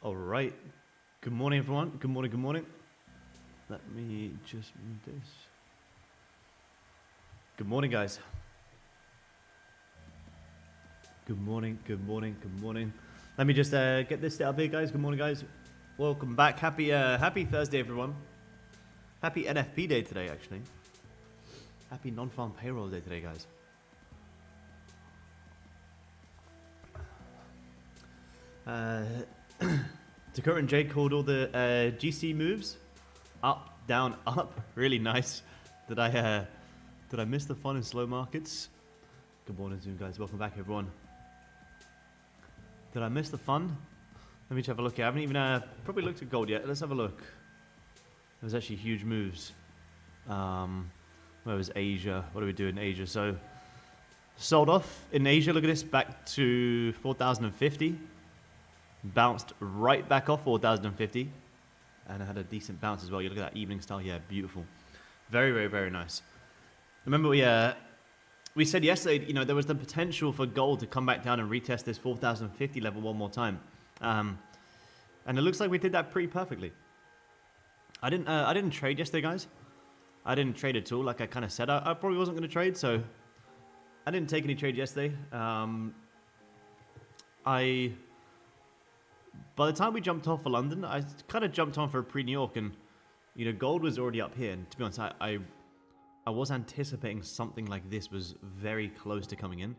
All right. Good morning, everyone. Good morning. Good morning. Let me just move this. Good morning, guys. Good morning. Good morning. Good morning. Let me just get this set up here, guys. Good morning, guys. Welcome back. Happy Thursday, everyone. Happy NFP day today, actually. Happy non-farm payroll day today, guys. Dakota and Jay called all the GC moves up, down, up. Really nice. Did I miss the fun in slow markets? Good morning, Zoom guys. Welcome back, everyone. Did I miss the fun? Let me just have a look here. I haven't even probably looked at gold yet. Let's have a look. There's actually huge moves. Where was Asia? What do we do in Asia? So sold off in Asia. Look at this, back to 4,050. Bounced right back off 4,050, and I had a decent bounce as well. You look at that evening style, yeah, beautiful, very, very, very nice. Remember we said yesterday, you know, there was the potential for gold to come back down and retest this 4,050 level one more time, and it looks like we did that pretty perfectly. I didn't trade yesterday, guys. I didn't trade at all, like I kind of said. I probably wasn't going to trade, so I didn't take any trade yesterday. By the time we jumped off for London, I kind of jumped on for a pre-New York, and you know, gold was already up here. And to be honest, I was anticipating something like this was very close to coming in,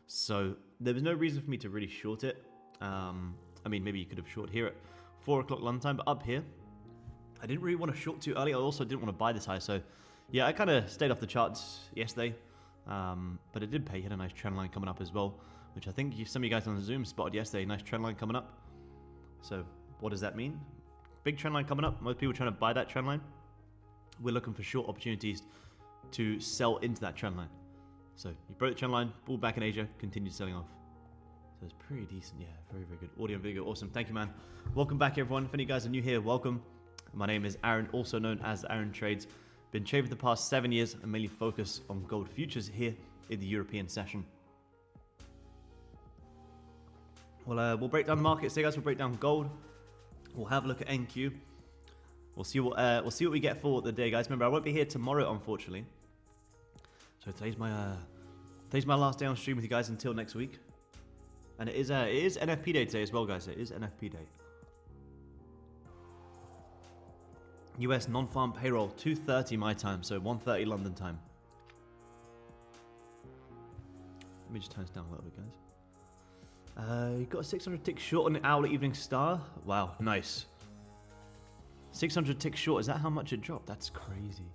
so there was no reason for me to really short it. I mean, maybe you could have short here at 4 o'clock London time, but up here, I didn't really want to short too early. I also didn't want to buy this high, so yeah, I kind of stayed off the charts yesterday, but it did pay. You had a nice trend line coming up as well, which I think some of you guys on Zoom spotted yesterday. Nice trend line coming up. So what does that mean? Big trend line coming up. Most people trying to buy that trend line. We're looking for short opportunities to sell into that trend line. So you broke the trend line, pulled back in Asia, continued selling off. So it's pretty decent. Yeah, very, very good. Audio and video, awesome. Thank you, man. Welcome back, everyone. If any guys are new here, welcome. My name is Aaron, also known as Aaron Trades. Been trading for the past 7 years and mainly focus on gold futures here in the European session. Well, we'll break down the markets today, guys. We'll break down gold. We'll have a look at NQ. We'll see what we get for the day, guys. Remember, I won't be here tomorrow, unfortunately. So today's my last day on stream with you guys until next week. And it is NFP day today as well, guys. It is NFP day. US non-farm payroll, 2:30 my time, so 1:30 London time. Let me just turn this down a little bit, guys. You got a 600 tick short on the hourly evening star. Wow, nice. 600 tick short. Is that how much it dropped? That's crazy.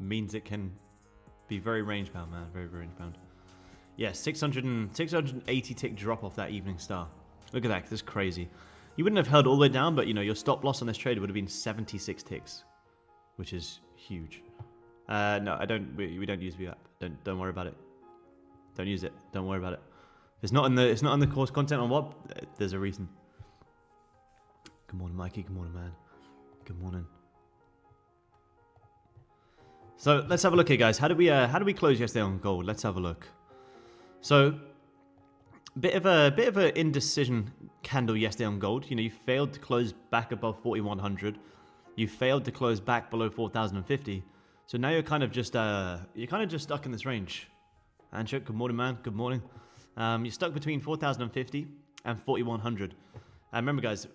Means it can be very range bound, man. Very, very range bound. Yeah, 680 tick drop off that evening star. Look at that. That's crazy. You wouldn't have held all the way down, but you know, your stop loss on this trade would have been 76 ticks, which is huge. No, I don't. We don't use VWAP. Don't worry about it. Don't use it. Don't worry about it. If it's not in the course content on what, there's a reason. Good morning, Mikey. Good morning, man. Good morning. So let's have a look here, guys. How did we close yesterday on gold? Let's have a look. So bit of a indecision candle yesterday on gold. You know, you failed to close back above 4,100. You failed to close back below 4,050. So now you're kind of just stuck in this range. Anshuk, good morning, man. Good morning. You're stuck between 4,050 and 4,100. And remember, guys,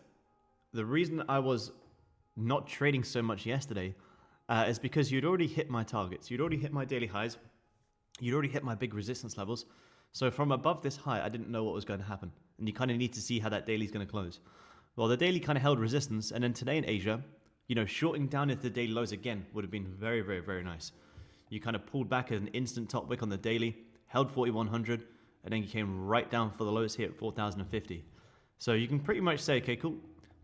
the reason I was not trading so much yesterday is because you'd already hit my targets. You'd already hit my daily highs. You'd already hit my big resistance levels. So from above this high, I didn't know what was going to happen. And you kind of need to see how that daily is going to close. Well, the daily kind of held resistance. And then today in Asia, you know, shorting down into the daily lows again would have been very, very, very nice. You kind of pulled back at an instant top wick on the daily, held 4,100, and then you came right down for the lowest here at 4,050. So you can pretty much say, okay, cool.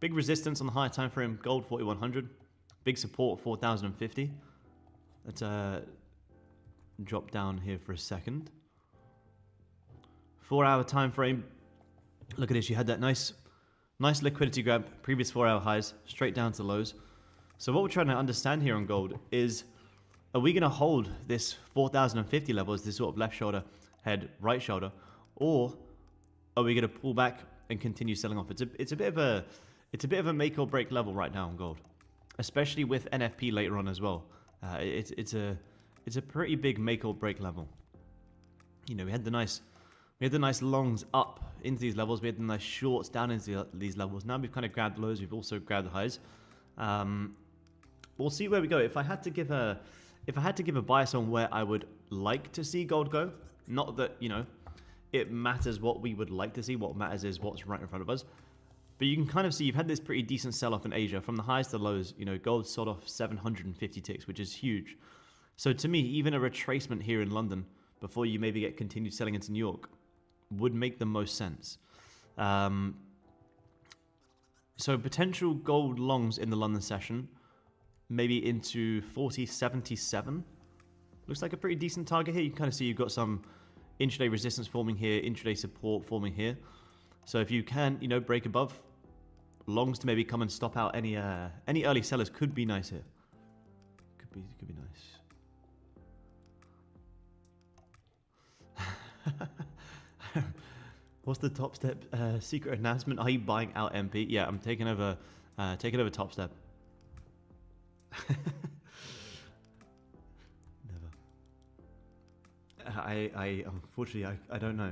Big resistance on the higher time frame, gold 4,100. Big support 4,050. Let's drop down here for a second. 4 hour time frame. Look at this. You had that nice liquidity grab, previous 4 hour highs, straight down to the lows. So what we're trying to understand here on gold is, are we going to hold this 4,050 level as this sort of left shoulder, head, right shoulder, or are we going to pull back and continue selling off. It's a bit of a make or break level right now on gold, especially with NFP later on as well. It's a pretty big make or break level. You know, we had the nice longs up into these levels. We had the nice shorts down into these levels. Now we've kind of grabbed the lows. We've also grabbed the highs. We'll see where we go. If I had to give a bias on where I would like to see gold go, not that, you know, it matters what we would like to see. What matters is what's right in front of us. But you can kind of see you've had this pretty decent sell-off in Asia. From the highs to lows, you know, gold sold off 750 ticks, which is huge. So to me, even a retracement here in London before you maybe get continued selling into New York would make the most sense. So potential gold longs in the London session, maybe into 40.77. Looks like a pretty decent target here. You can kind of see you've got some intraday resistance forming here, intraday support forming here. So if you can, you know, break above, longs to maybe come and stop out any early sellers could be nice here. Could be nice. What's the Topstep secret announcement? Are you buying out MP? Yeah, I'm taking over Topstep. Never. I unfortunately I don't know.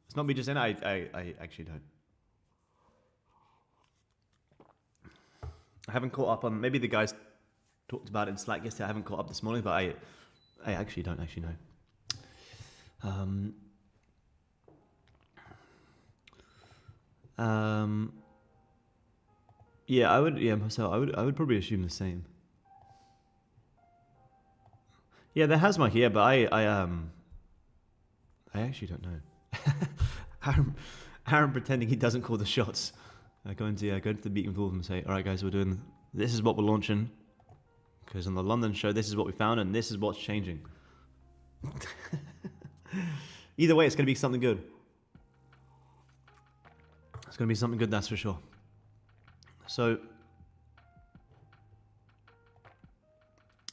It's not me just saying. I actually don't. I haven't caught up on. Maybe the guys talked about it in Slack yesterday. I haven't caught up this morning, but I actually don't actually know. Yeah, I would. Yeah, myself. I would probably assume the same. Yeah, there has Mike. Yeah, but I actually don't know. Aaron pretending he doesn't call the shots. Go into the meeting with all of them and say, all right, guys, we're doing. This is what we're launching. Because on the London show, this is what we found, and this is what's changing. Either way, it's going to be something good. It's going to be something good, that's for sure. So,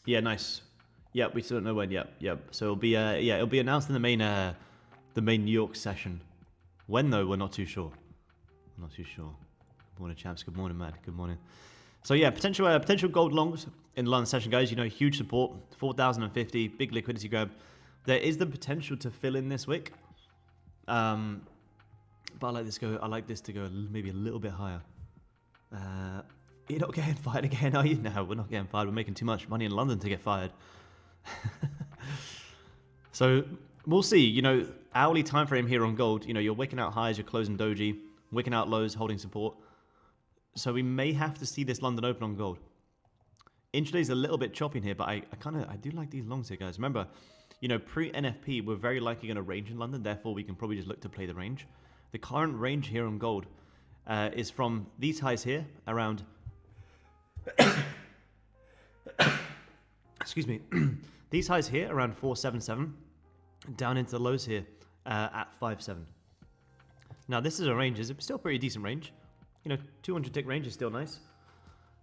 yeah, nice. Yeah, we still don't know when. Yep. So it'll be it'll be announced in the main New York session. When though, we're not too sure. I'm not too sure. Good morning, chaps. Good morning, man. Good morning. So yeah, potential gold longs in the London session, guys. You know, huge support, 4,050, big liquidity grab. There is the potential to fill in this wick. But I like this to go maybe a little bit higher. You're not getting fired again, are you? No, we're not getting fired. We're making too much money in London to get fired. So we'll see. You know, hourly time frame here on gold. You know, you're wicking out highs, you're closing doji, wicking out lows, holding support. So we may have to see this London open on gold. Intraday's a little bit choppy in here, but I do like these longs here, guys. Remember, you know, pre-NFP, we're very likely going to range in London. Therefore, we can probably just look to play the range. The current range here on gold is from these highs here around. Excuse me. These highs here around 477, down into the lows here at 57. Now this is a range. It's still a pretty decent range. You know, 200 tick range is still nice.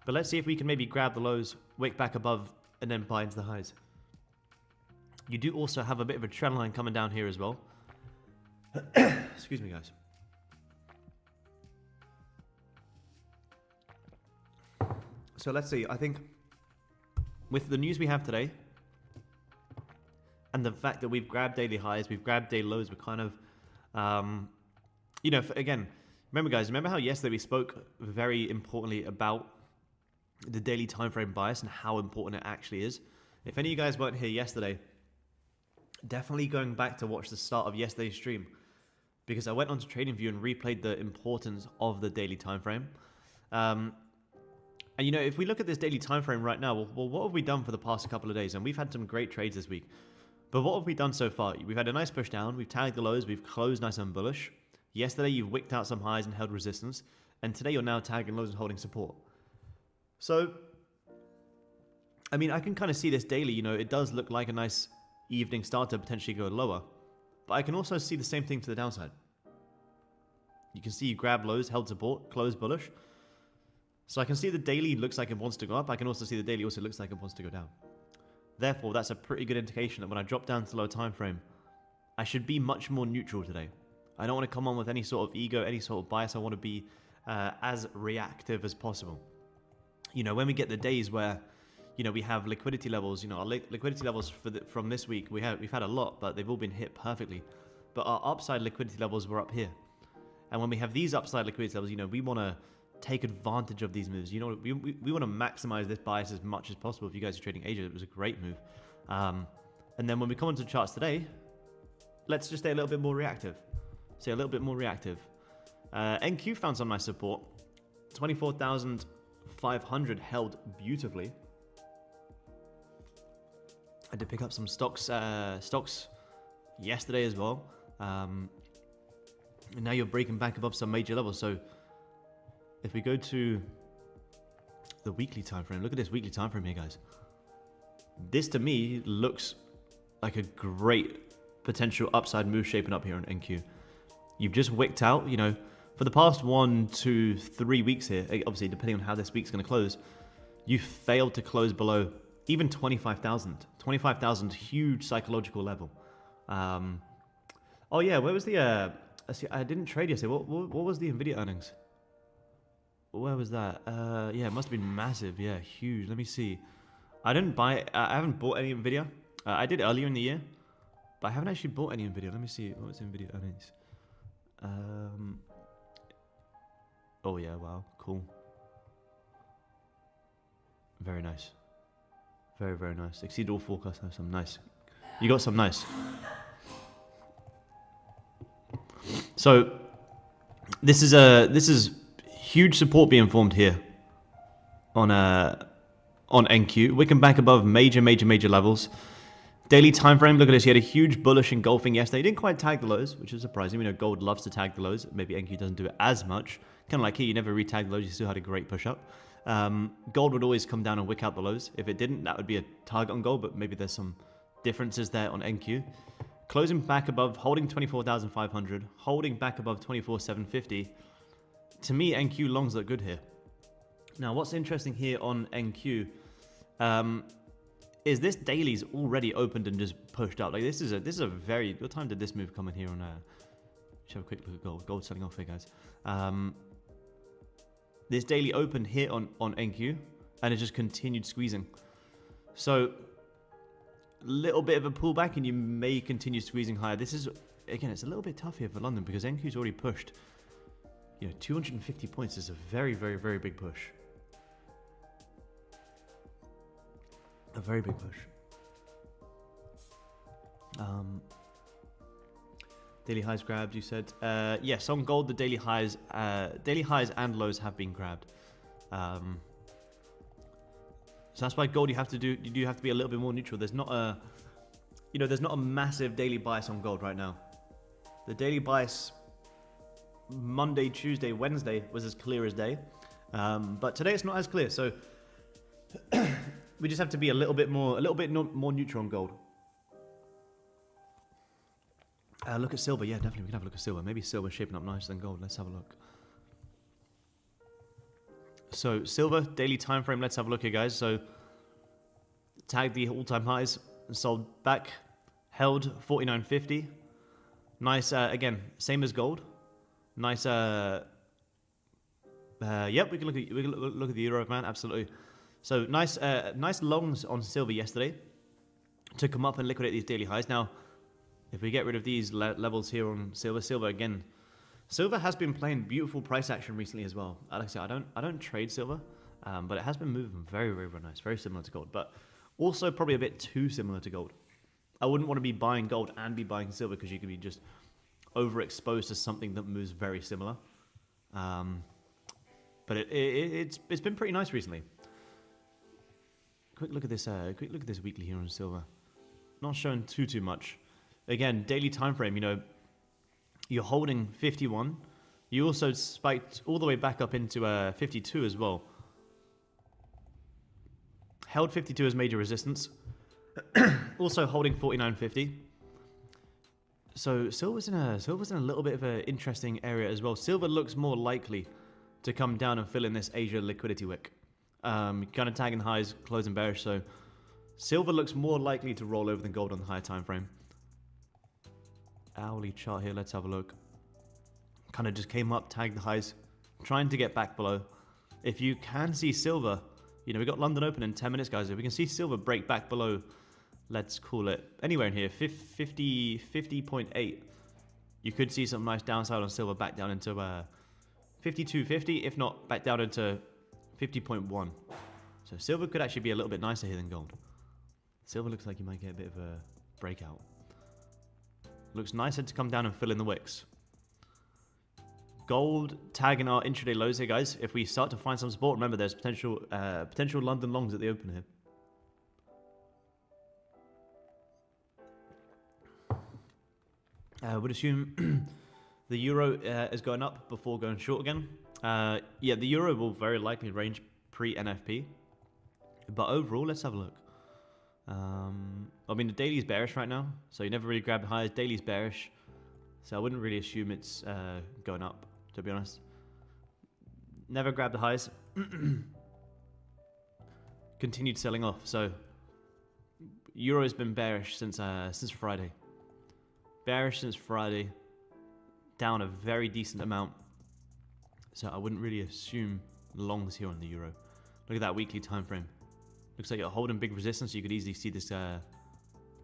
But let's see if we can maybe grab the lows, wick back above, and then buy into the highs. You do also have a bit of a trend line coming down here as well. Excuse me, guys. So let's see. I think with the news we have today, and the fact that we've grabbed daily highs, we've grabbed daily lows, we're kind of, you know, again, remember how yesterday we spoke very importantly about the daily time frame bias and how important it actually is. If any of you guys weren't here yesterday, definitely going back to watch the start of yesterday's stream, because I went onto TradingView and replayed the importance of the daily time frame. And you know, if we look at this daily time frame right now, well, what have we done for the past couple of days? And we've had some great trades this week. But what have we done so far? We've had a nice push down. We've tagged the lows. We've closed nice and bullish. Yesterday, you've wicked out some highs and held resistance. And today, you're now tagging lows and holding support. So, I mean, I can kind of see this daily. You know, it does look like a nice evening start to potentially go lower. But I can also see the same thing to the downside. You can see you grab lows, held support, closed bullish. So I can see the daily looks like it wants to go up. I can also see the daily also looks like it wants to go down. Therefore, that's a pretty good indication that when I drop down to the lower time frame, I should be much more neutral today. I don't want to come on with any sort of ego, any sort of bias. I want to be as reactive as possible. You know, when we get the days where, you know, we have liquidity levels, you know, our liquidity levels from this week, we've had a lot, but they've all been hit perfectly. But our upside liquidity levels were up here. And when we have these upside liquidity levels, you know, we want to take advantage of these moves. You know, we want to maximize this bias as much as possible. If you guys are trading Asia, it was a great move. And then when we come into charts today, let's just stay a little bit more reactive. Stay a little bit more reactive. NQ found some nice support. 24,500 held beautifully. I did pick up some stocks yesterday as well. And now you're breaking back above some major levels. So if we go to the weekly time frame, look at this weekly time frame here, guys. This to me looks like a great potential upside move shaping up here on NQ. You've just wicked out, you know, for the past 1, 2, 3 weeks here, obviously depending on how this week's going to close, you failed to close below even 25,000. 25,000, huge psychological level. Oh yeah, where was the, I didn't trade yesterday. What was the Nvidia earnings? Where was that? Yeah, it must have been massive. Yeah, huge. Let me see. I haven't bought any Nvidia. I did earlier in the year, but I haven't actually bought any Nvidia. Let me see. What was Nvidia earnings? Oh yeah, wow, cool. Very nice. Very, very nice. Exceeded all forecasts. Have some nice. You got some nice. So this is huge support being formed here on NQ. Wicking back above major levels. Daily time frame, look at this. He had a huge bullish engulfing yesterday. He didn't quite tag the lows, which is surprising. We know gold loves to tag the lows. Maybe NQ doesn't do it as much. Kind of like here, you never re-tag the lows. You still had a great push up. Gold would always come down and wick out the lows. If it didn't, that would be a target on gold, but maybe there's some differences there on NQ. Closing back above, holding 24,500, holding back above 24,750. To me, NQ longs look good here. Now, what's interesting here on NQ is this daily's already opened and just pushed up. Like this is a very. What time did this move come in here on? Let's have a quick look at gold. Gold selling off here, guys. This daily opened here on NQ and it just continued squeezing. So little bit of a pullback and you may continue squeezing higher. This is, again, it's a little bit tough here for London because NQ's already pushed. You know, 250 points is a very, very, very big push. A very big push. Daily highs grabbed, you said. Yes, on gold, the daily highs and lows have been grabbed. So that's why gold you do have to be a little bit more neutral. There's not a, you know, there's not a massive daily bias on gold right now. The daily bias Monday, Tuesday, Wednesday was as clear as day, but today it's not as clear. So we just have to be a little bit more neutral on gold. Look at silver. Yeah, definitely. We can have a look at silver. Maybe silver's shaping up nicer than gold. Let's have a look. So silver, daily time frame. Let's have a look here, guys. So tagged the all-time highs, sold back, held 49.50. Nice. Again, same as gold. Nice. Yep, we can look at the euro, man. Absolutely. So nice. Nice longs on silver yesterday to come up and liquidate these daily highs. Now, if we get rid of these levels here on silver again, silver has been playing beautiful price action recently as well. Like I said, I don't trade silver, but it has been moving very, very, very nice, very similar to gold, but also probably a bit too similar to gold. I wouldn't want to be buying gold and be buying silver because you could be just overexposed to something that moves very similar. But it's been pretty nice recently. Quick look at this. Quick look at this weekly here on silver. Not showing too much. Again, daily time frame, you know, you're holding 51. You also spiked all the way back up into 52 as well. Held 52 as major resistance. Also holding 49.50. So silver's in a little bit of an interesting area as well. Silver looks more likely to come down and fill in this Asia liquidity wick. Kind of tagging highs, closing bearish. So silver looks more likely to roll over than gold on the higher time frame. Hourly chart here, let's have a look. kind of just came up, tagged the highs, trying to get back below. If you can see silver, you know, we got London open in 10 minutes, guys. If we can see silver break back below, let's call it anywhere in here, 50.8. You could see some nice downside on silver back down into 52.50, if not back down into 50.1. So silver could actually be a little bit nicer here than gold. Silver looks like you might get a bit of a breakout. Looks nicer to come down and fill in the wicks. Gold tagging our intraday lows here, guys. If we start to find some support, remember there's potential London longs at the open here. I would assume the euro is going up before going short again. Yeah, the euro will very likely range pre-NFP. But overall, let's have a look. I mean, the daily's bearish right now, so you never really grab the highs. Daily's bearish, so I wouldn't really assume it's going up, to be honest. Never grab the highs. Continued selling off, so euro's been bearish since Friday. Bearish since Friday, down a very decent amount. So I wouldn't really assume longs here on the euro. Look at that weekly time frame. Looks like you're holding big resistance, so you could easily see this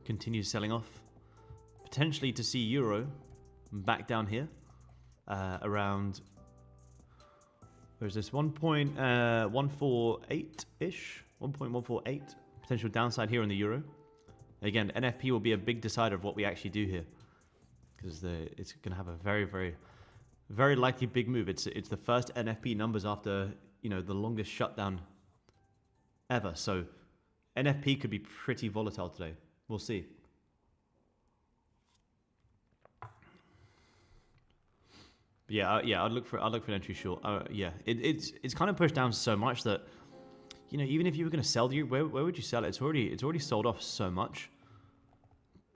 continue selling off. Potentially to see euro back down here around, where's this, 1.148-ish? 1.148. Potential downside here on the euro. Again, NFP will be a big decider of what we actually do here, because it's going to have a very, very, very likely big move. It's the first NFP numbers after, you know, the longest shutdown ever. So NFP could be pretty volatile today. We'll see. But yeah, I'd look for an entry short. Yeah, it's kind of pushed down so much that, you know, even if you were going to sell, where would you sell it? It's already sold off so much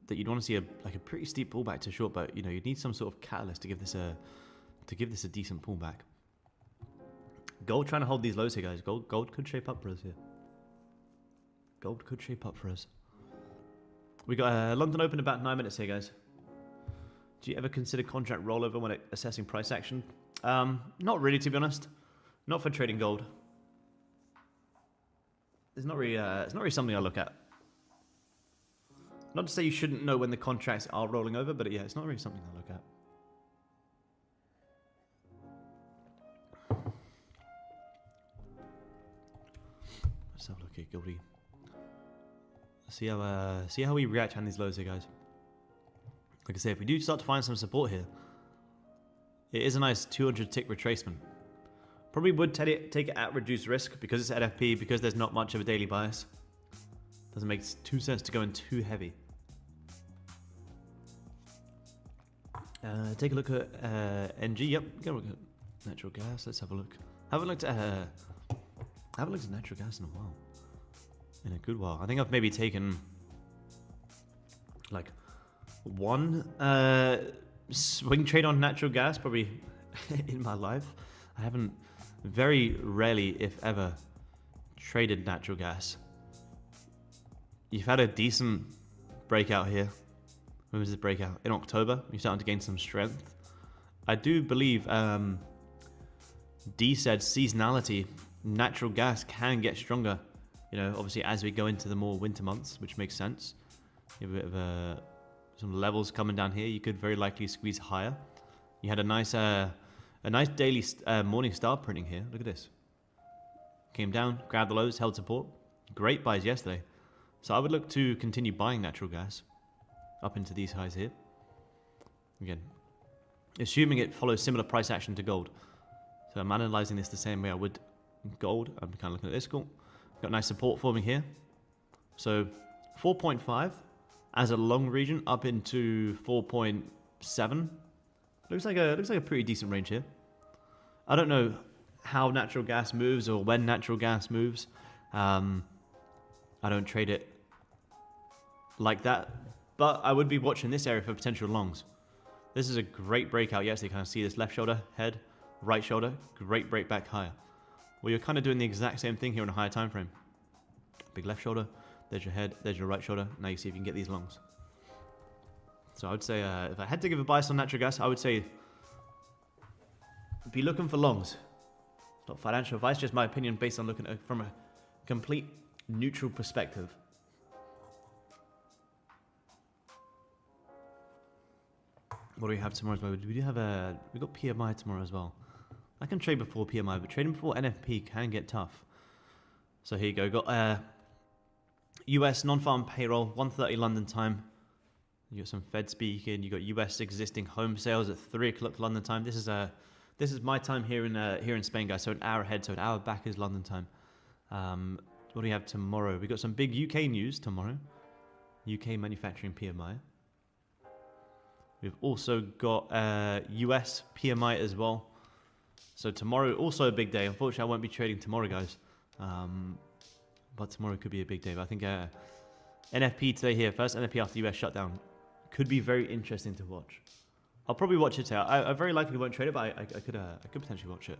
that you'd want to see a pretty steep pullback to short, but you know, you'd need some sort of catalyst to give this a decent pullback. Gold trying to hold these lows here, guys. Gold could shape up for us here. Gold could shape up for us. We got London open about 9 minutes here, guys. Do you ever consider contract rollover when assessing price action? Not really, to be honest. Not for trading gold. It's not really something I look at. Not to say you shouldn't know when the contracts are rolling over, but yeah, it's not really something I look at. Let's have a look at Goldie. See how we react on these lows here, guys. Like I say, if we do start to find some support here, it is a nice 200 tick retracement. Probably would take it at reduced risk because it's NFP, because there's not much of a daily bias. Doesn't make too sense to go in too heavy. Take a look at NG. Yep, go look at natural gas. Let's have a look. Haven't looked at natural gas in a while. In a good while. I think I've maybe taken like one swing trade on natural gas probably in my life. I haven't, very rarely, if ever, traded natural gas. You've had a decent breakout here. When was this breakout? In October. You're starting to gain some strength. I do believe D said seasonality, natural gas can get stronger. You know, obviously as we go into the more winter months, which makes sense. You have a bit of some levels coming down here. You could very likely squeeze higher. You had a nice daily morning star printing here. Look at this. Came down, grabbed the lows, held support. Great buys yesterday. So I would look to continue buying natural gas up into these highs here. Again, assuming it follows similar price action to gold. So I'm analyzing this the same way I would gold. I'm kind of looking at this. Cool. Got nice support forming here. So 4.5 as a long region up into 4.7. Looks like a pretty decent range here. I don't know how natural gas moves or when natural gas moves. I don't trade it like that, but I would be watching this area for potential longs. This is a great breakout. Yes, you kind of see this left shoulder, head, right shoulder, great break back higher. Well, you're kind of doing the exact same thing here on a higher time frame. Big left shoulder, there's your head, there's your right shoulder. Now you see if you can get these longs. So I would say, if I had to give a bias on natural gas, I would say be looking for longs. Not financial advice, just my opinion based on looking at it from a complete neutral perspective. What do we have tomorrow as well? We got PMI tomorrow as well. I can trade before PMI, but trading before NFP can get tough. So here you go. Got US non-farm payroll, 1:30 London time. You got some Fed speaking. You got US existing home sales at 3 o'clock London time. This is my time here in Spain, guys. So an hour ahead, so an hour back is London time. What do we have tomorrow? We got some big UK news tomorrow. UK manufacturing PMI. We've also got US PMI as well. So tomorrow also a big day. Unfortunately, I won't be trading tomorrow, guys. But tomorrow could be a big day. But I think NFP today here first. NFP after US shutdown could be very interesting to watch. I'll probably watch it today. I very likely won't trade it, but I could potentially watch it.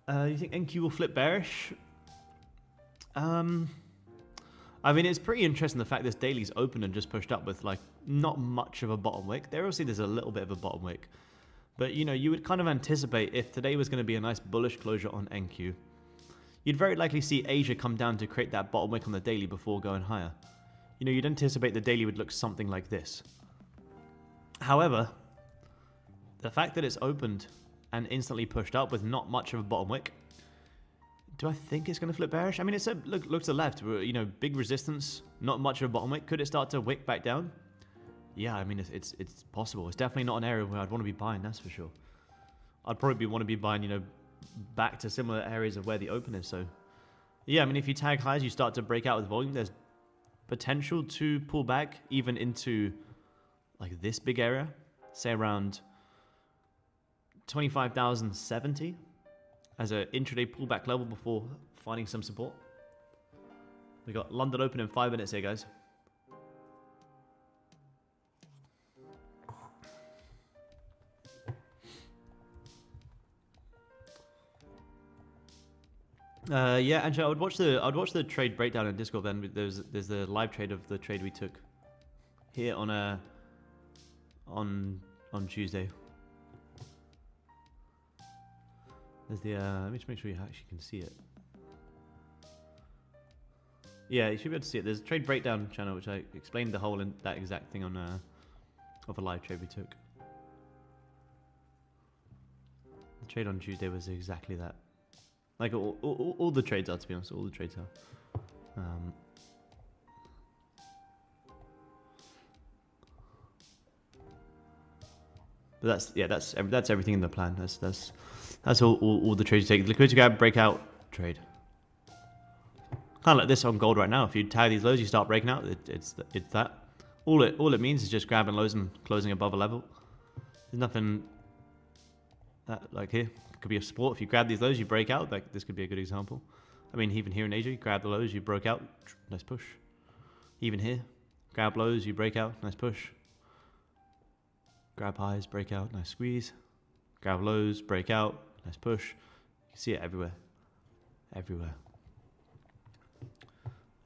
You think NQ will flip bearish? I mean, it's pretty interesting the fact this daily's open and just pushed up with like not much of a bottom wick. There obviously there's a little bit of a bottom wick, but you know, you would kind of anticipate if today was going to be a nice bullish closure on NQ, you'd very likely see Asia come down to create that bottom wick on the daily before going higher. You know, you'd anticipate the daily would look something like this. However, the fact that it's opened and instantly pushed up with not much of a bottom wick, do I think it's going to flip bearish? I mean, it's a look to the left, you know, big resistance, not much of a bottom wick. Could it start to wick back down? Yeah, I mean, it's possible. It's definitely not an area where I'd want to be buying, that's for sure. I'd probably want to be buying, you know, back to similar areas of where the open is. So, yeah, I mean, if you tag highs, you start to break out with volume, there's potential to pull back even into like this big area, say around 25,070 as an intraday pullback level before finding some support. We got London open in 5 minutes here, guys. Yeah, Angela, I'd watch the trade breakdown in Discord. Then there's the live trade of the trade we took here on Tuesday. There's the let me just make sure you actually can see it. Yeah, you should be able to see it. There's a trade breakdown channel which I explained the whole in that exact thing on of a live trade we took. The trade on Tuesday was exactly that. Like all the trades are, to be honest, all the trades are. But that's everything in the plan. That's all the trades you take. Liquidity grab, breakout, trade. Kind of like this on gold right now. If you tag these lows, you start breaking out. It's that. All it means is just grabbing lows and closing above a level. There's nothing that like here. Could be a support. If you grab these lows, you break out. Like this could be a good example. I mean, even here in Asia, you grab the lows, you broke out, nice push. Even here, grab lows, you break out, nice push. Grab highs, break out, nice squeeze. Grab lows, break out, nice push. You can see it everywhere, everywhere.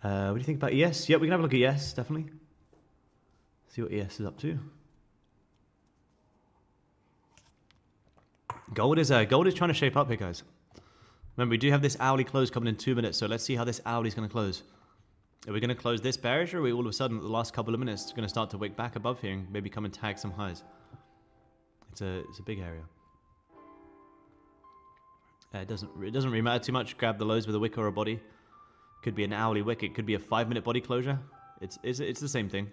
What do you think about ES? Yeah, we can have a look at ES, definitely. See what ES is up to. Gold is trying to shape up here, guys. Remember, we do have this hourly close coming in 2 minutes, so let's see how this hourly is going to close. Are we going to close this bearish, or are we all of a sudden, at the last couple of minutes, going to start to wick back above here and maybe come and tag some highs? It's a big area. It doesn't really matter too much. Grab the lows with a wick or a body. Could be an hourly wick. It could be a 5-minute body closure. It's the same thing.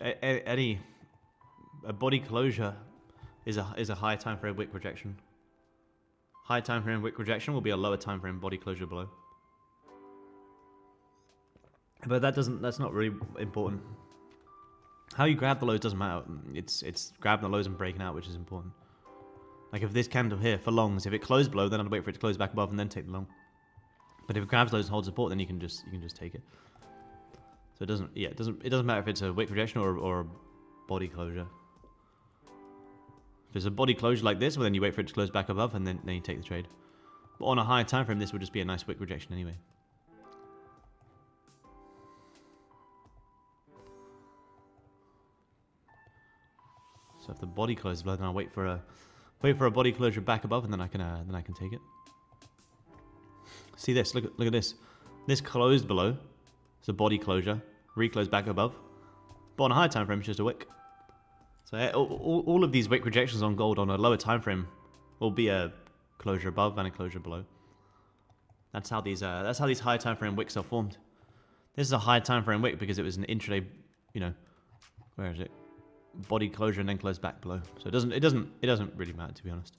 A body closure is a high time frame wick rejection. High time frame wick rejection will be a lower time frame body closure below. But that's not really important. How you grab the lows doesn't matter. It's grabbing the lows and breaking out which is important. Like if this candle here for longs, if it closed below, then I'd wait for it to close back above and then take the long. But if it grabs lows and holds support, then you can just take it. So it doesn't matter if it's a wick rejection or a body closure. If it's a body closure like this, well then you wait for it to close back above and then you take the trade. But on a higher time frame, this would just be a nice wick rejection anyway. So if the body closes below, then I'll wait for a body closure back above, and then I can take it. See this? Look at this. This closed below. It's a body closure. Reclose back above. But on a higher time frame, it's just a wick. So all of these wick rejections on gold on a lower time frame will be a closure above and a closure below. That's how these high time frame wicks are formed. This is a high time frame wick because it was an intraday, you know, where is it? Body closure and then close back below. So it doesn't really matter, to be honest.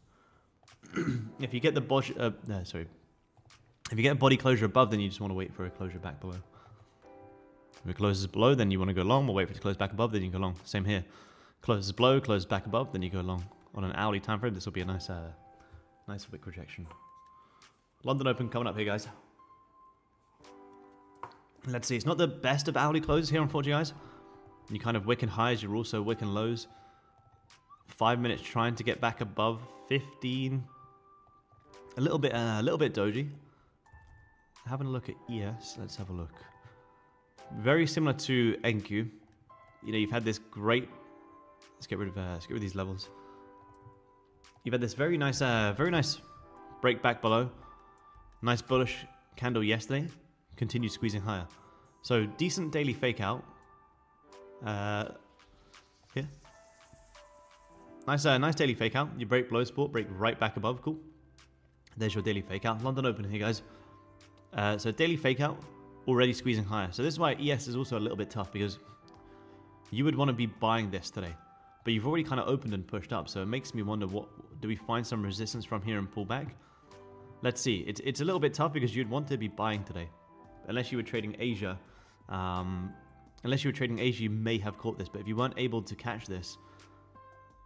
If you get the body, if you get a body closure above, then you just want to wait for a closure back below. If it closes below, then you want to go long. We'll wait for it to close back above, then you go long. Same here. Closes below, closes back above, then you go long. On an hourly time frame, this will be a nice wick rejection. London Open coming up here, guys. Let's see. It's not the best of hourly closes here, unfortunately, guys. You kind of wicking highs. You're also wicking lows. 5 minutes trying to get back above 15. A little bit doji. Having a look at ES. Let's have a look. Very similar to NQ. You know, you've had this great. Let's get rid of these levels. You've had this very nice break back below. Nice bullish candle yesterday. Continued squeezing higher. So decent daily fake out. Here. Nice daily fake out. You break below support, break right back above. Cool. There's your daily fake out. London Open here, guys. So daily fake out, already squeezing higher. So this is why ES is also a little bit tough, because you would want to be buying this today, but you've already kind of opened and pushed up. So it makes me wonder, what do we find some resistance from here and pull back? Let's see. It's a little bit tough because you'd want to be buying today, unless you were trading Asia. Unless you were trading Asia, you may have caught this. But if you weren't able to catch this,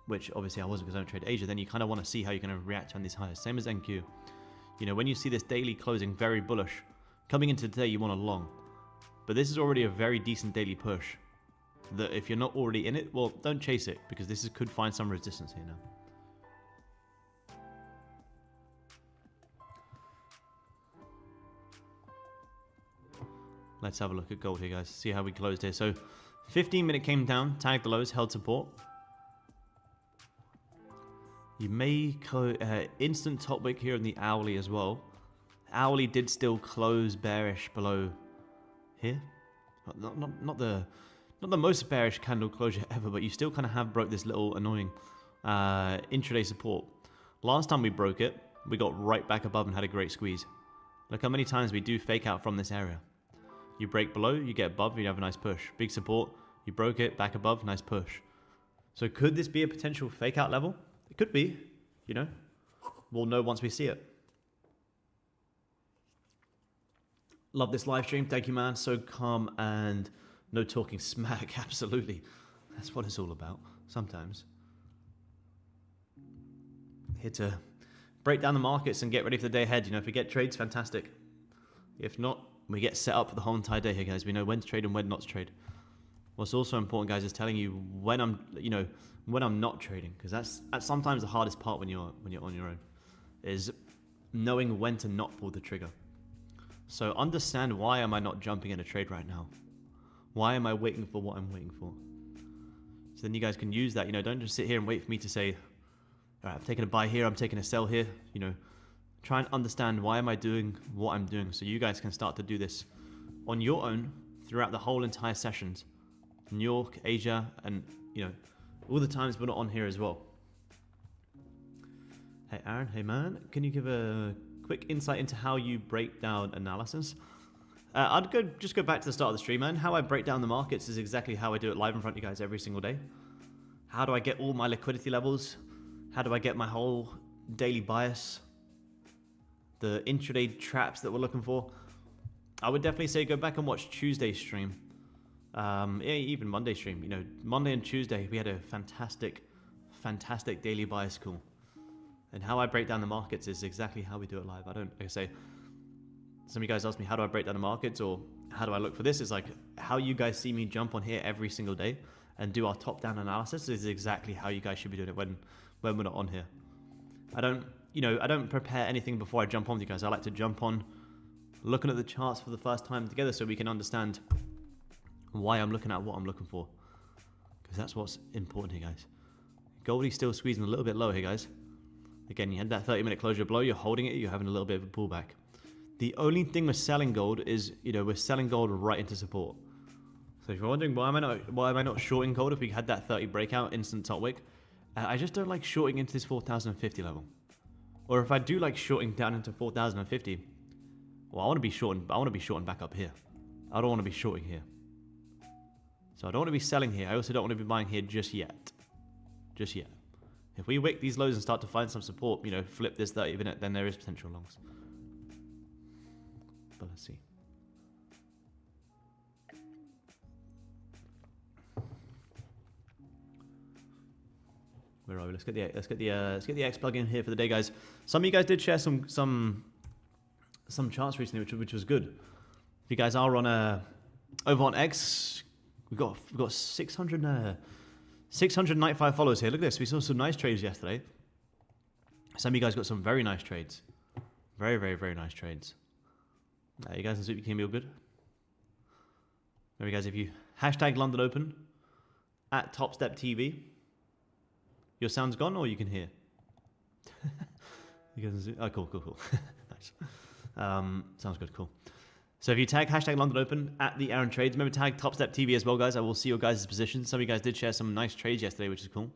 which obviously I wasn't because I don't trade Asia, then you kind of want to see how you're going to react on these highs. Same as NQ. You know, when you see this daily closing very bullish, coming into today, you want a long. But this is already a very decent daily push. That if you're not already in it, well, don't chase it, because this could find some resistance here now. Let's have a look at gold here, guys. See how we closed here. So 15-minute came down, tagged the lows, held support. You may instant top wick here in the hourly as well. Hourly did still close bearish below here. Not the most bearish candle closure ever, but you still kind of have broke this little annoying intraday support. Last time we broke it, we got right back above and had a great squeeze. Look how many times we do fake out from this area. You break below, you get above, you have a nice push. Big support, you broke it, back above, nice push. So could this be a potential fake out level? It could be, you know. We'll know once we see it. Love this live stream. Thank you, man. So calm and no talking smack. Absolutely. That's what it's all about sometimes. Here to break down the markets and get ready for the day ahead. You know, if we get trades, fantastic. If not, we get set up for the whole entire day here, guys. We know when to trade and when not to trade. What's also important, guys, is telling you when I'm not trading, because that's sometimes the hardest part when you're on your own, is knowing when to not pull the trigger. So understand, why am I not jumping in a trade right now? Why am I waiting for what I'm waiting for? So then you guys can use that. You know, don't just sit here and wait for me to say, all right, I'm taking a buy here, I'm taking a sell here. You know, try and understand, why am I doing what I'm doing, so you guys can start to do this on your own throughout the whole entire sessions. New York, Asia, and, you know, all the times we're not on here as well. Hey Aaron, hey man, can you give a quick insight into how you break down analysis? I'd just go back to the start of the stream, man. How I break down the markets is exactly how I do it live in front of you guys every single day. How do I get all my liquidity levels? How do I get my whole daily bias? The intraday traps that we're looking for? I would definitely say go back and watch Tuesday's stream. Yeah, even Monday stream. You know, Monday and Tuesday we had a fantastic daily bias call. And how I break down the markets is exactly how we do it live. I don't, like I say, some of you guys ask me, how do I break down the markets, or how do I look for this? It's like how you guys see me jump on here every single day and do our top-down analysis is exactly how you guys should be doing it when we're not on here. I don't prepare anything before I jump on with you guys. I like to jump on looking at the charts for the first time together so we can understand why I'm looking at what I'm looking for. Because that's what's important here, guys. Goldie's still squeezing a little bit low here, guys. Again, you had that 30-minute closure below. You're holding it. You're having a little bit of a pullback. The only thing with selling gold is, you know, we're selling gold right into support. So if you're wondering why am I not shorting gold if we had that 30 breakout instant top wick, I just don't like shorting into this 4,050 level. Or if I do like shorting down into 4,050, well, I want to be shorting back up here. I don't want to be shorting here. So I don't want to be selling here. I also don't want to be buying here just yet. Just yet. If we wick these lows and start to find some support, you know, flip this 30-minute, then there is potential longs. But let's see. Where are we? Let's get the X plug in here for the day, guys. Some of you guys did share some charts recently, which was good. If you guys are on over on X, we've got 695 followers here. Look at this. We saw some nice trades yesterday. Some of you guys got some very nice trades. Very, very, very nice trades. You guys in Super Team, all good? Maybe guys, if you hashtag London Open at TopstepTV, your sound's gone or you can hear? You guys, oh, cool. Nice. Sounds good, cool. So if you tag hashtag London Open at the Aaron Trades, remember tag TopstepTV as well, guys. I will see your guys' positions. Some of you guys did share some nice trades yesterday, which is cool.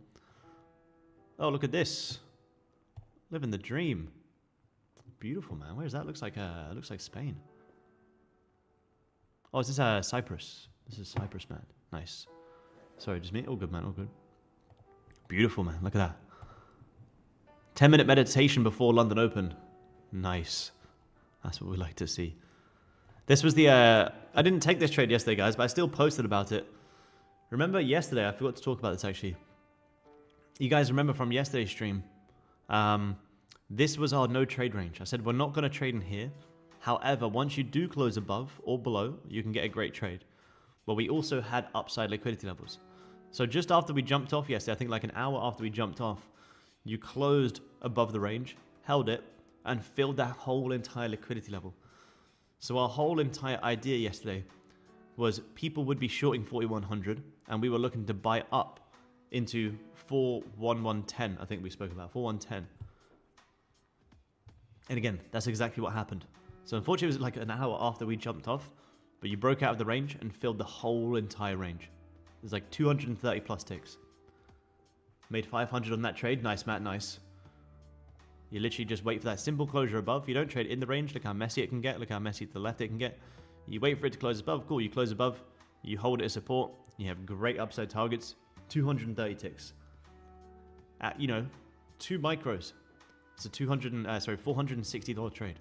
Oh, look at this. Living the dream. Beautiful, man. Where is that? Looks like Spain. Oh, is this Cyprus? This is Cyprus, man. Nice. Sorry, just me? All good, man. All good. Beautiful, man. Look at that. 10-minute meditation before London Open. Nice. That's what we like to see. This was the... I didn't take this trade yesterday, guys, but I still posted about it. Remember yesterday? I forgot to talk about this, actually. You guys remember from yesterday's stream? This was our no trade range. I said we're not going to trade in here. However, once you do close above or below, you can get a great trade. But we also had upside liquidity levels. So just after we jumped off yesterday, I think like an hour after we jumped off, you closed above the range, held it, and filled that whole entire liquidity level. So our whole entire idea yesterday was people would be shorting 4100, and we were looking to buy up into 41110. I think we spoke about 4110. And again, that's exactly what happened. So unfortunately, it was like an hour after we jumped off, but you broke out of the range and filled the whole entire range. There's like 230 plus ticks. Made 500 on that trade. Nice, Matt, nice. You literally just wait for that simple closure above. You don't trade in the range. Look how messy it can get. Look how messy to the left it can get. You wait for it to close above. Cool, you close above. You hold it as support. You have great upside targets. 230 ticks. At, you know, 2 micros. It's a $460 trade.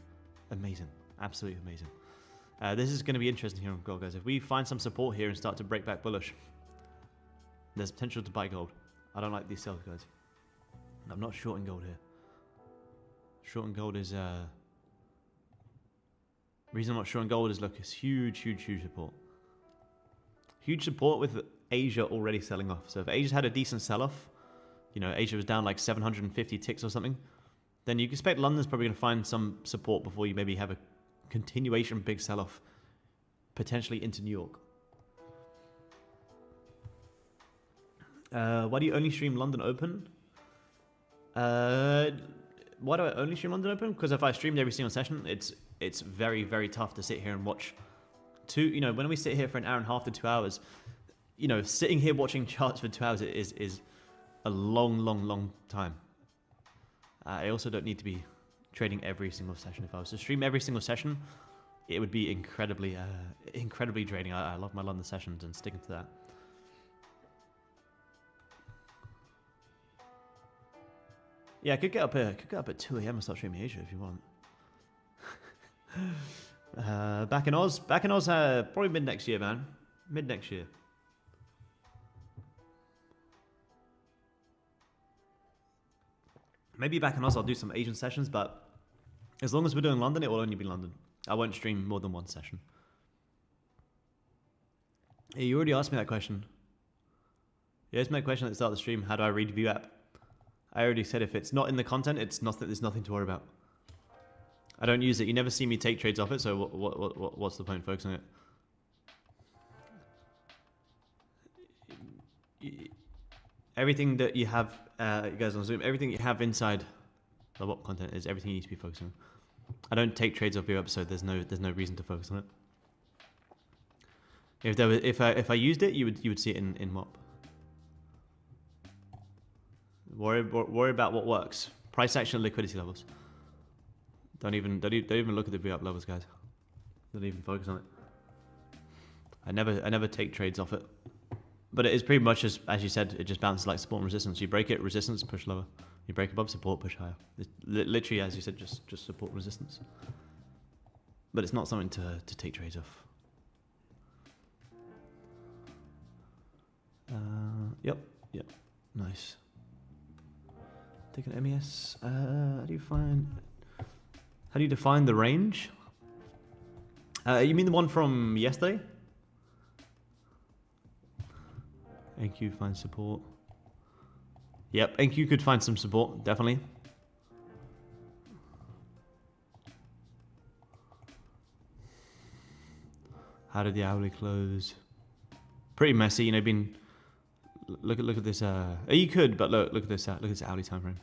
Amazing. Absolutely amazing. This is going to be interesting here on gold, guys. If we find some support here and start to break back bullish, there's potential to buy gold. I don't like these sells, guys. I'm not shorting gold here. Shorting gold is... reason I'm not shorting gold is, look, it's huge support. Huge support with Asia already selling off. So if Asia's had a decent sell-off, you know, Asia was down like 750 ticks or something, then you can expect London's probably going to find some support before you maybe have a continuation big sell-off, potentially into New York. Why do you only stream London Open? Why do I only stream London Open? Because if I streamed every single session, it's very, very tough to sit here and watch when we sit here for an hour and a half to 2 hours, you know, sitting here watching charts for 2 hours is a long time. I also don't need to be trading every single session. If I was to stream every single session, it would be incredibly draining. I love my London sessions and sticking to that. Yeah, I could get up at 2 a.m. and start streaming Asia if you want. Back in Oz, probably mid next year, man. Mid next year. Maybe back in Oz I'll do some Asian sessions, but as long as we're doing London, it will only be London. I won't stream more than one session. Hey, you already asked me that question. You asked me that question at the start of the stream. How do I read view app? I already said if it's not in the content, there's nothing to worry about. I don't use it. You never see me take trades off it, so what's the point focusing on it? everything that you have, you guys on Zoom, everything you have inside the what content is everything you need to be focusing on. I don't take trades off your episode. There's no reason to focus on it. If I used it, you would see it in MOP. Worry about what works. Price action and liquidity levels. Don't even look at the V-up levels, guys. Don't even focus on it. I never take trades off it. But it is pretty much as you said, it just bounces like support and resistance. You break it, resistance, push lower. You break above support, push higher. It's literally, as you said, just support resistance. But it's not something to take trades off. Yep, nice. Take an MES. How do you define the range? You mean the one from yesterday? NQ finds support. Yep, NQ could find some support, definitely. How did the hourly close? Pretty messy, you know. Look at this. You could, but look at this. Look at this hourly time frame.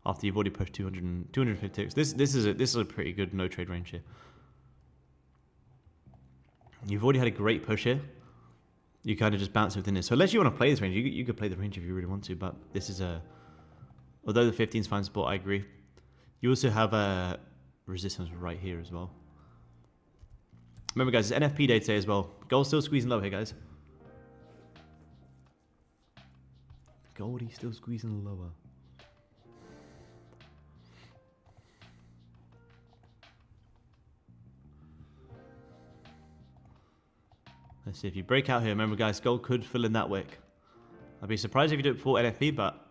After you've already pushed 250 ticks, this is a pretty good no trade range here. You've already had a great push here. You kind of just bounce within this. So unless you want to play this range, you could play the range if you really want to. But this is although the 15's fine support, I agree. You also have a resistance right here as well. Remember, guys, it's NFP day today as well. Gold's still squeezing low here, guys. Goldie still squeezing lower. Let's see if you break out here. Remember, guys, gold could fill in that wick. I'd be surprised if you do it before NFP, but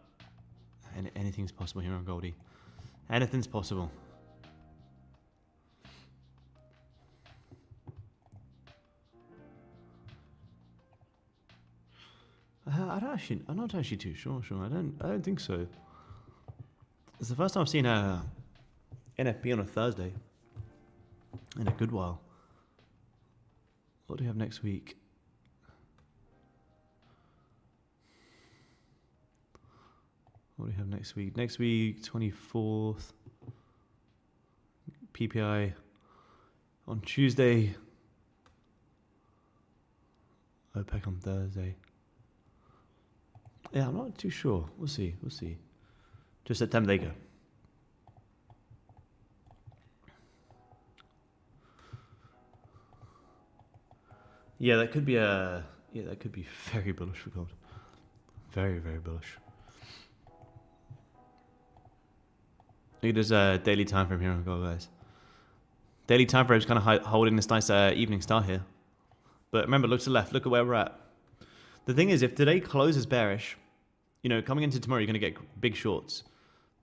anything's possible here on Goldie. Anything's possible. I'm not actually too sure. I don't think so. It's the first time I've seen a NFP on a Thursday in a good while. What do we have next week? What do we have next week? Next week, 24th. PPI on Tuesday. OPEC on Thursday. Yeah, I'm not too sure. We'll see. Just September they go. Yeah, that could be very bullish for gold. Very, very bullish. Look at this daily time frame here on gold, guys. Daily time frame is kind of holding this nice evening star here. But remember, look to the left. Look at where we're at. The thing is, if today closes bearish, you know, coming into tomorrow, you're going to get big shorts.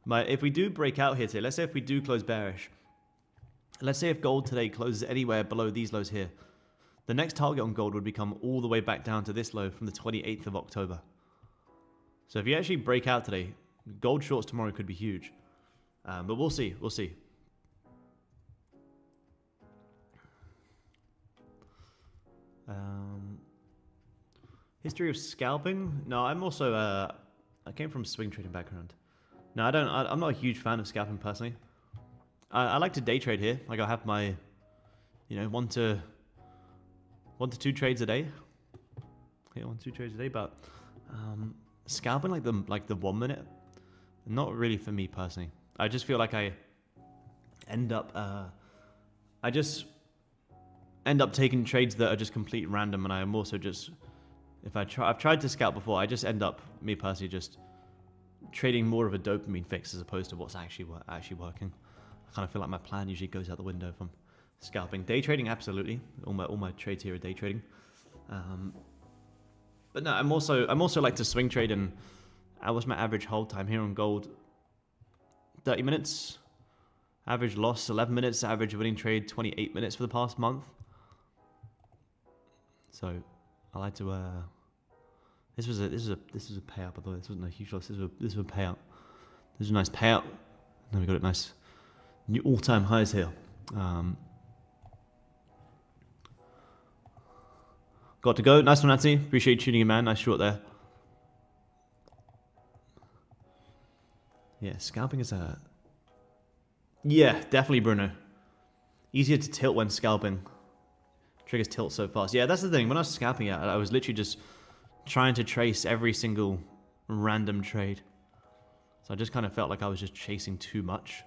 But if we do break out here today, let's say if we do close bearish, let's say if gold today closes anywhere below these lows here, the next target on gold would become all the way back down to this low from the 28th of October. So if you actually break out today, gold shorts tomorrow could be huge. But we'll see. History of scalping? No, I'm also I came from a swing trading background. No, I'm not a huge fan of scalping personally. I like to day trade here. Like I have my, you know, one to two trades a day. Yeah, 1 to 2 trades a day. But scalping like the 1 minute, not really for me personally. I just feel like I just end up taking trades that are just complete random, and I am also just, I've tried to scalp before, I just end up, me personally, just trading more of a dopamine fix as opposed to what's actually working. I kind of feel like my plan usually goes out the window from scalping. Day trading, absolutely. All my trades here are day trading. But no, I'm also like to swing trade, and what's my average hold time here on gold? 30 minutes. Average loss 11 minutes. Average winning trade 28 minutes for the past month. So I like to. This was a payout, by the way. This wasn't a huge loss. This was a payout. This was a nice payout. Then we got it nice new all-time highs here. Got to go. Nice one, Anthony. Appreciate you tuning in, man. Nice short there. Yeah, scalping is a... Yeah, definitely, Bruno. Easier to tilt when scalping. Triggers tilt so fast. Yeah, that's the thing. When I was scalping it, I was literally just trying to trace every single random trade. So I just kind of felt like I was just chasing too much.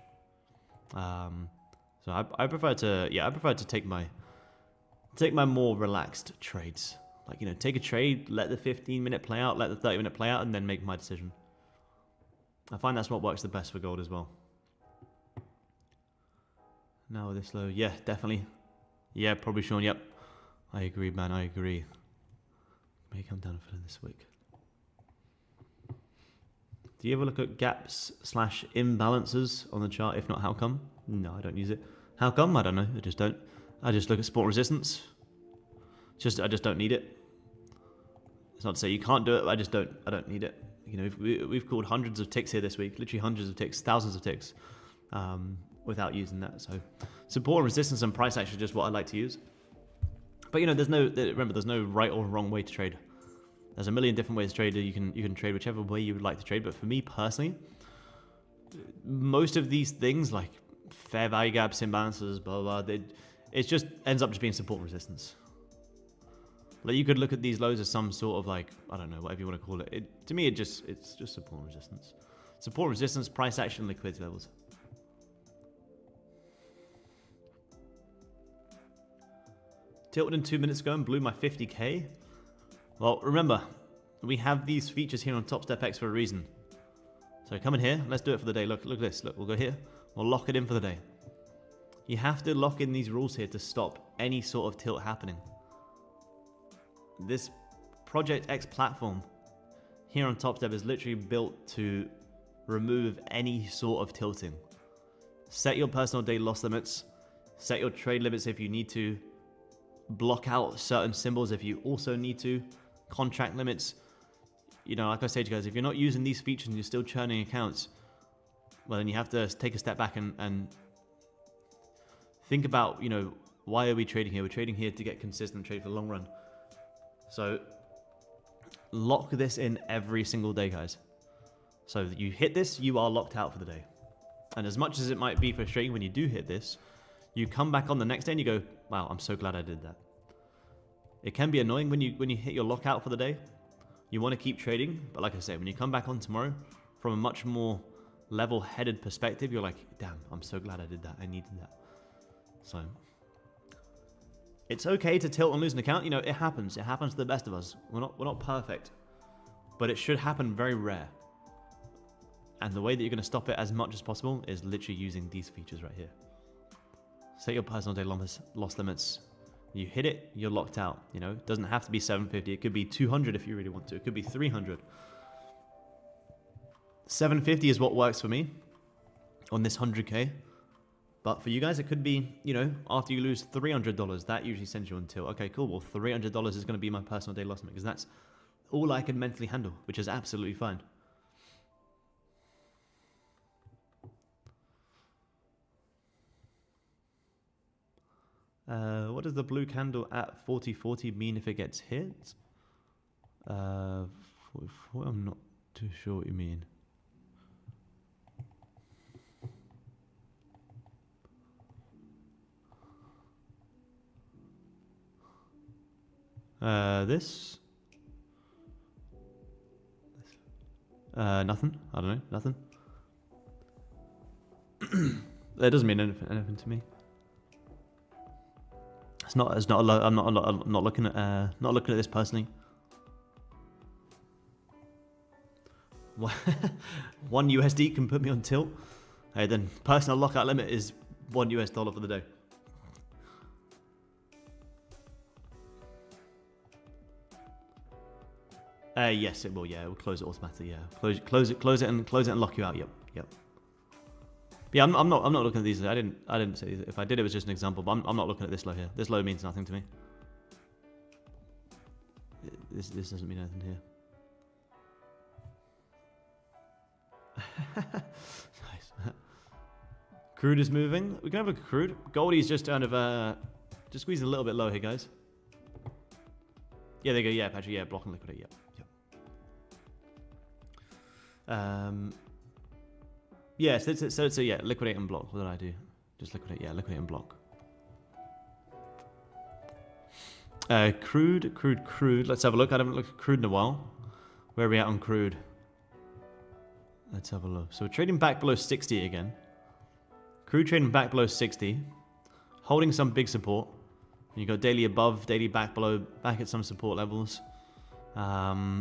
So I prefer to, yeah, I prefer to take my more relaxed trades. Like, you know, take a trade, let the 15-minute play out, let the 30-minute play out, and then make my decision. I find that's what works the best for gold as well. Now this low, yeah, definitely. Yeah, probably Sean, yep. I agree, man, I agree. May come down for this week. Do you ever look at gaps / imbalances on the chart? If not, how come? No, I don't use it. How come? I don't know. I just don't. I just look at support resistance. I just don't need it. It's not to say you can't do it. I don't need it. You know, we've called hundreds of ticks here this week. Literally hundreds of ticks, thousands of ticks, without using that. So support, resistance, and price action is just what I like to use. But you know, remember, there's no right or wrong way to trade. There's a million different ways to trade. You can trade whichever way you would like to trade. But for me personally, most of these things like fair value gaps, imbalances, blah blah, blah, it just ends up just being support resistance. Like you could look at these lows as some sort of like, I don't know, whatever you want to call it. To me, it's just support resistance. Support resistance, price action, liquidity levels. Tilted in 2 minutes ago and blew my 50k. Well, remember, we have these features here on TopstepX for a reason. So come in here, let's do it for the day. Look at this. Look, we'll go here. We'll lock it in for the day. You have to lock in these rules here to stop any sort of tilt happening. This Project X platform here on Topstep is literally built to remove any sort of tilting. Set your personal day loss limits. Set your trade limits if you need to. Block out certain symbols if you also need to. Contract limits. You know, like I say to you guys, if you're not using these features and you're still churning accounts, well, then you have to take a step back and think about, you know, why are we trading here? We're trading here to get consistent trade for the long run. So lock this in every single day, guys. So that you hit this, you are locked out for the day. And as much as it might be frustrating when you do hit this, you come back on the next day and you go, wow, I'm so glad I did that. It can be annoying when you hit your lockout for the day. You want to keep trading, but like I say, when you come back on tomorrow from a much more level-headed perspective, you're like, damn, I'm so glad I did that. I needed that. So it's okay to tilt and lose an account. You know, it happens. It happens to the best of us. We're not perfect, but it should happen very rare. And the way that you're going to stop it as much as possible is literally using these features right here. Set your personal day loss limits. You hit it, you're locked out. You know, it doesn't have to be 750. It could be 200 if you really want to. It could be 300. 750 is what works for me on this 100k. But for you guys, it could be, you know, after you lose $300, that usually sends you until, okay, cool. Well, $300 is going to be my personal day loss limit because that's all I can mentally handle, which is absolutely fine. What does the blue candle at 40.40 mean if it gets hit? 44, I'm not too sure what you mean. This? Nothing. I don't know. Nothing. That doesn't mean anything to me. It's not a low. I'm not looking at this personally. One USD can put me on tilt. Hey, then personal lockout limit is $1 US for the day. Yes, it will. Yeah, it will close it automatically. Yeah, close it and lock you out. Yep. But yeah, I'm not looking at these. I didn't say if I did, it was just an example. But I'm not looking at this low here. This low means nothing to me. This doesn't mean anything here. Nice. Crude is moving. We can have a look at crude. Goldie's just kind of just squeezing a little bit low here, guys. Yeah, there you go. Yeah, Patrick. Yeah, block and liquidate. Yep. Yeah, so yeah, liquidate and block. What did I do? Just liquidate. Yeah, liquidate and block. Crude. Let's have a look. I haven't looked at crude in a while. Where are we at on crude? Let's have a look. So we're trading back below 60 again. Crude trading back below 60. Holding some big support. You got daily above, daily back below, back at some support levels. Yeah,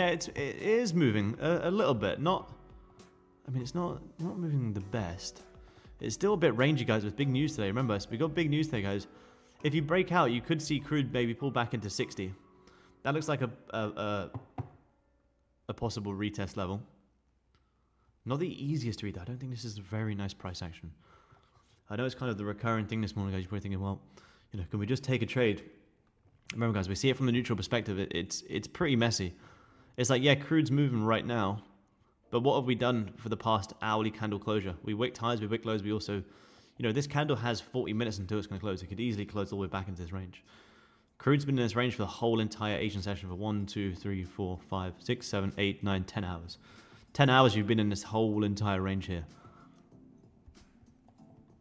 it is moving a little bit. Not, I mean, it's not moving the best. It's still a bit rangy, guys, with big news today. Remember, we got big news today, guys. If you break out, you could see crude maybe pull back into 60. That looks like a possible retest level. Not the easiest to read. I don't think this is a very nice price action. I know it's kind of the recurring thing this morning, guys. You're probably thinking, well, you know, can we just take a trade? Remember, guys, we see it from the neutral perspective. It's pretty messy. It's like, yeah, crude's moving right now, but what have we done for the past hourly candle closure? We wicked highs, we wicked lows. We also, you know, this candle has 40 minutes until it's going to close. It could easily close all the way back into this range. Crude's been in this range for the whole entire Asian session for 1, 2, 3, 4, 5, 6, 7, 8, 9, 10 hours. 10 hours you've been in this whole entire range here.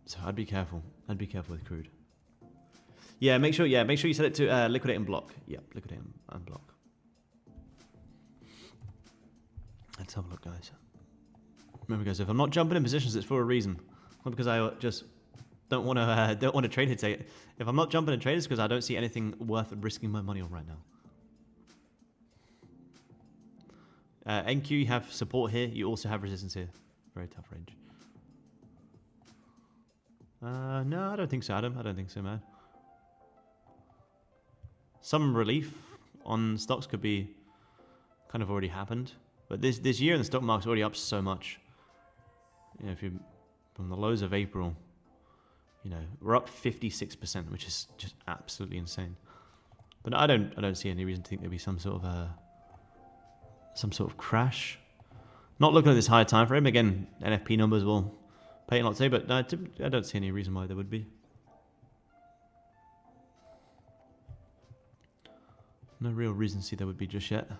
So I'd be careful. I'd be careful with crude. Yeah, make sure you set it to liquidate and block. Yeah, liquidate and block. Let's have a look, guys. Remember, guys, if I'm not jumping in positions, it's for a reason. Not because I just don't want to trade it today. If I'm not jumping in trades, because I don't see anything worth risking my money on right now. NQ, you have support here. You also have resistance here. Very tough range. No, I don't think so, Adam. I don't think so, man. Some relief on stocks could be kind of already happened. But this year in the stock market's already up so much. You know, if you from the lows of April, you know, we're up 56%, which is just absolutely insane. But I don't see any reason to think there'd be some sort of crash. Not looking at this higher time frame again. NFP numbers will pay a lot today, but I don't see any reason why there would be. No real reason to see there would be just yet.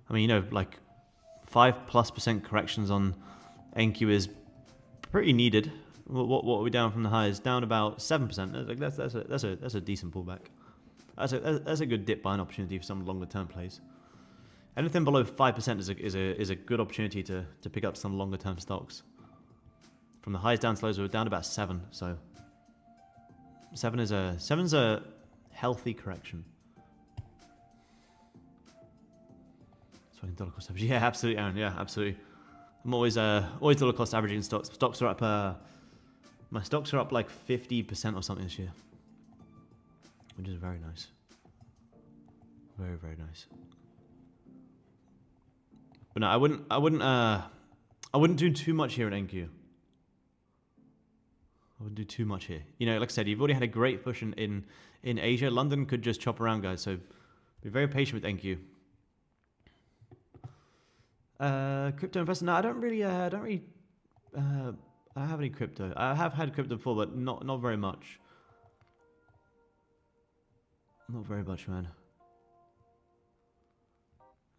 I mean, you know, like 5+% corrections on NQ is pretty needed. What are we down from the highs? Down about 7%. That's a decent pullback. That's a good dip buying opportunity for some longer term plays. Anything below 5% is a good opportunity to pick up some longer term stocks. From the highs down to lows, we're down about 7. So 7's a healthy correction. Dollar cost average. Yeah, absolutely, Aaron. Yeah, absolutely. I'm always dollar cost averaging stocks. Stocks are up. My stocks are up like 50% or something this year, which is very nice. Very, very nice. But no, I wouldn't do too much here at NQ. I wouldn't do too much here. You know, like I said, you've already had a great push in Asia. London could just chop around, guys. So be very patient with NQ. Crypto investor? No, I don't really I have any crypto. I have had crypto before, but not very much. Not very much, man.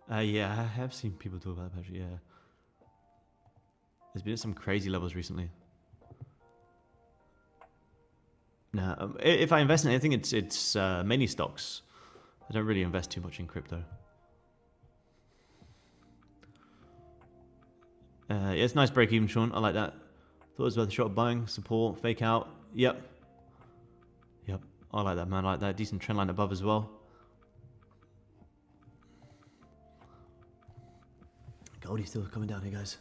Yeah, I have seen people talk about that, actually, yeah. There's been some crazy levels recently. No, if I invest in anything, it's mainly stocks. I don't really invest too much in crypto. Yeah, it's nice break even, Sean. I like that. Thought it was worth a shot of buying. Support, fake out. Yep. I like that, man. I like that. Decent trend line above as well. Goldie's still coming down here, guys.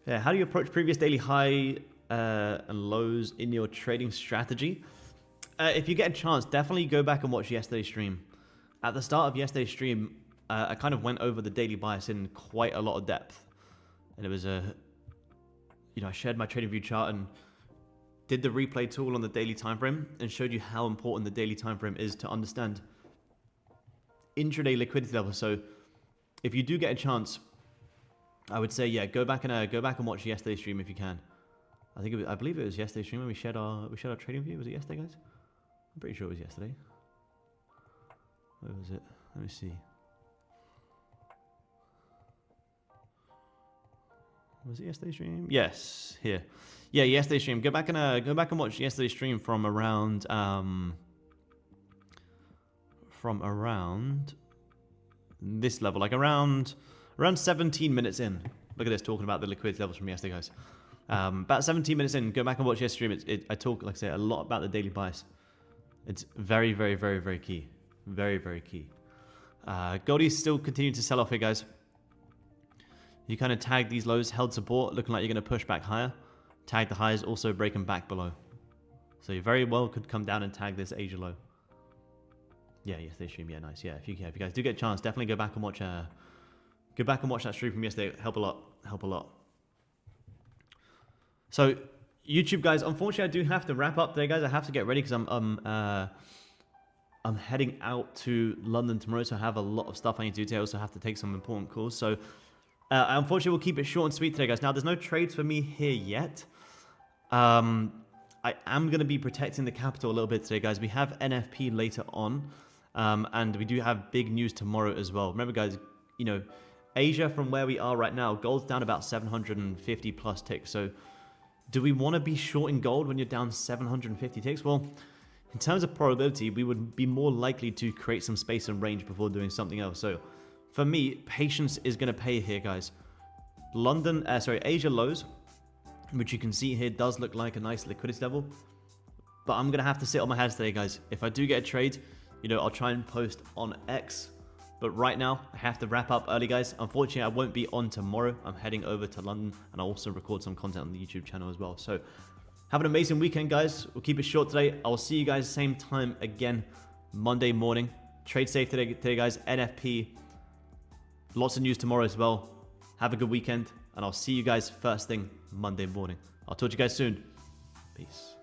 Yeah, how do you approach previous daily high and lows in your trading strategy? If you get a chance, definitely go back and watch yesterday's stream. At the start of yesterday's stream, I kind of went over the daily bias in quite a lot of depth. And it was I shared my trading view chart and did the replay tool on the daily time frame and showed you how important the daily time frame is to understand intraday liquidity levels. So if you do get a chance, I would say, yeah, go back and watch yesterday's stream if you can. I believe it was yesterday's stream when we shared our trading view. Was it yesterday, guys? I'm pretty sure it was yesterday. Where was it? Let me see. Was it yesterday's stream? Yes, here. Yeah, yesterday's stream. Go back and watch yesterday's stream from around this level, like around 17 minutes in. Look at this, talking about the liquidity levels from yesterday, guys. About 17 minutes in, go back and watch yesterday's stream. I talk, like I say, a lot about the daily bias. It's very, very, very, very key. Very, very key. Goldie's still continuing to sell off here, guys. You kind of tag these lows, held support, looking like you're going to push back higher. Tag the highs, also breaking back below. So you very well could come down and tag this Asia low. Yeah, yesterday's stream, yeah, nice. Yeah, if you guys do get a chance, definitely go back and watch that stream from yesterday. Help a lot. So YouTube guys, unfortunately I do have to wrap up today, guys. I have to get ready because I'm heading out to London tomorrow, so I have a lot of stuff I need to do today. I also have to take some important calls. So unfortunately, we'll keep it short and sweet today, guys. Now, there's no trades for me here yet. I am going to be protecting the capital a little bit today, guys. We have NFP later on, and we do have big news tomorrow as well. Remember, guys, you know, Asia from where we are right now, gold's down about 750 plus ticks. So do we want to be short in gold when you're down 750 ticks? Well, in terms of probability, we would be more likely to create some space and range before doing something else. So for me, patience is going to pay here, guys. Asia lows, which you can see here does look like a nice liquidity level. But I'm going to have to sit on my hands today, guys. If I do get a trade, you know, I'll try and post on X. But right now, I have to wrap up early, guys. Unfortunately, I won't be on tomorrow. I'm heading over to London, and I'll also record some content on the YouTube channel as well. So have an amazing weekend, guys. We'll keep it short today. I'll see you guys same time again Monday morning. Trade safe today, guys. NFP. Lots of news tomorrow as well. Have a good weekend, and I'll see you guys first thing Monday morning. I'll talk to you guys soon. Peace.